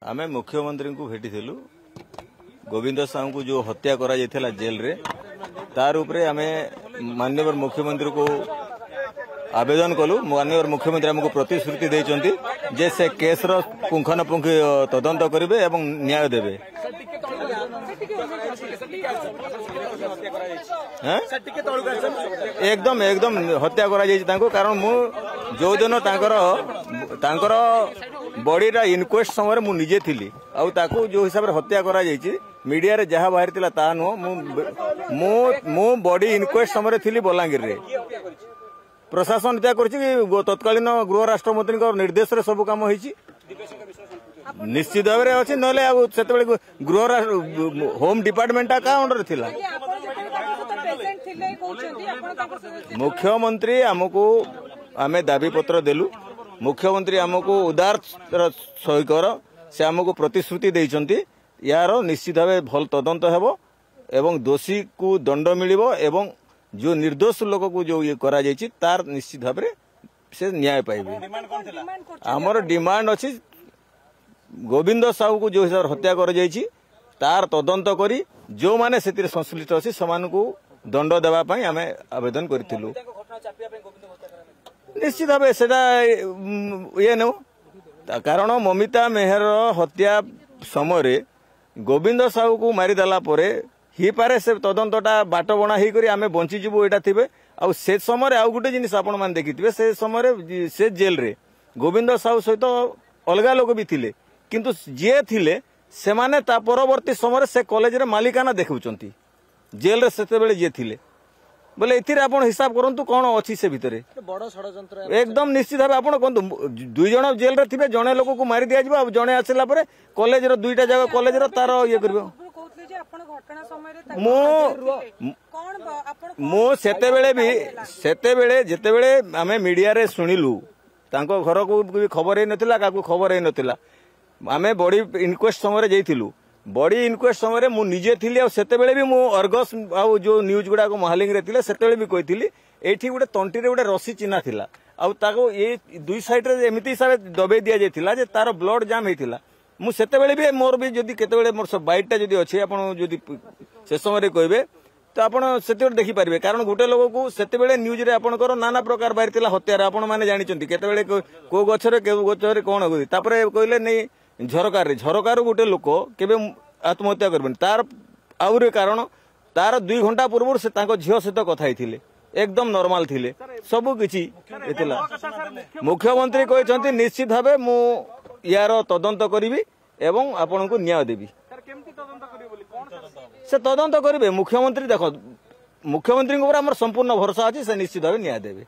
आमे मुख्यमंत्री को भेटी गोविंद साहू को जो हत्या करा जायथिला जेल रे तार उपरे आमे माननीय मुख्यमंत्री को आवेदन कलु। माननीय मुख्यमंत्री हमको प्रतिश्रुति देइचंती जे से केस रो पुंखानुपुंख तदंत करिवे एवं न्याय देवे। एकदम एकदम हत्या करा जायछि तांको कारण मु जो दिन तांकर बॉडीरा इनक्वेस्ट समय मु निजे थिली आउ ताकू जो हिसाब रे हत्या करा जायछि मीडिया रे जहा बाहर थिला ता नो मु बॉडी इनक्वेस्ट समय थिली बलांगीर रे। प्रशासन त्या करछि कि तत्कालीन गृह राष्ट्र मंत्री निर्देश रे सब काम होईछि निश्चित भाव में अच्छी ना गृह होम डिपार्टमेंट का अंडर थिला। मुख्यमंत्री आमको आमे दाबी पत्र देलु। मुख्यमंत्री आमको उदार सहकर से आमको प्रतिश्रुति देइचंती यार निश्चित भाव भल तदंत हेबो एवं दोषी को दंड मिलिबो एवं जो निर्दोष लोक को जो ये करा जायछि तार निश्चित भाव से न्याय पाइबे। हमर डिमांड अछि गोविंद साहू को जो हिसाब हत्या कर जायछि तार तदंत करी जो माने सेतिर संश्लिष्ट अछि समान को दंड देबा पई हमें आवेदन करथिलु। निश्चित भाव सेटा ये न कारण ममिता मेहर हत्या समय गोविंद साहू को मारिदेला परे ही पारे से तदंतटा बाट बणा ही करी आमे बंची जीवो एटा थिबे। आ से समय आउ गुटे जिनिस आपण मान देखिथिबे से समय से जेल रे गोविंद साहू सहित अलगा लोक भी थिले किंतु जे थिले से माने ता परवर्ती समय से कॉलेज रे मालिकाना देखुचंती जेल रे सेते बेले जे थिले बोले एथिरे आपण हिसाब करंतु कोन अछि से भितरे बड़ षडयंत्र एकदम निश्चित भाबे आपण कोन दुई जण जेल रे थिबे जणे लोक को मारि दिया जिबा जणे आसिला परे कॉलेज रो दुईटा जगह कॉलेज रो तार ये करबो मो सेते बेले जेते बेले आमे मीडिया रे सुनिलु तांको घर को भी खबर हे नथिला काकू खबर हे नथिला आमे बॉडी इनक्वेस्ट समय जाइथिलु। बॉडी इनक्वेस्ट समय मु निजे थिली आ सेते बेले भी मु अर्गस आ जो न्यूज गुडा को महालिंग रे थिले सेते बेले भी कहिथिली एठी गुटे तंटी रे गुटे रसी चिन्हा थिला आ ताको ए दुई साइड रे एमिति हिसाब दबे दिया जाइथिला जे तार ब्लड जाम हेथिला। मु सेते बेले भी मोर भी जदी केते बेले मोर सब बाइटटा जदी अछि आपण जदी से समय रे कहबे तो आपण सेते देखि पारिबे कारण गुटे लोक को सेते बेले न्यूज रे आपण कर नाना प्रकार बाहरतिला हत्यार आपण माने जानि चंती केते बेले को गछरे के गछरे कोन होई तापरे कहले नै झरकार गुटे लोक केबे आत्महत्या करबेन तार आउरे कारण तार 2 घंटा पूर्व से ताको झियो सहित कथा हिथिले एकदम नॉर्मल थिले सब किछि एतला। मुख्यमंत्री कहचंती निश्चित भाबे मु यार तदंत करिवि एवं आपण को न्याय देबी। से तदंत करिवे मुख्यमंत्री देखो मुख्यमंत्री ऊपर हमर संपूर्ण भरोसा अछि से निश्चित भाबे न्याय देबे।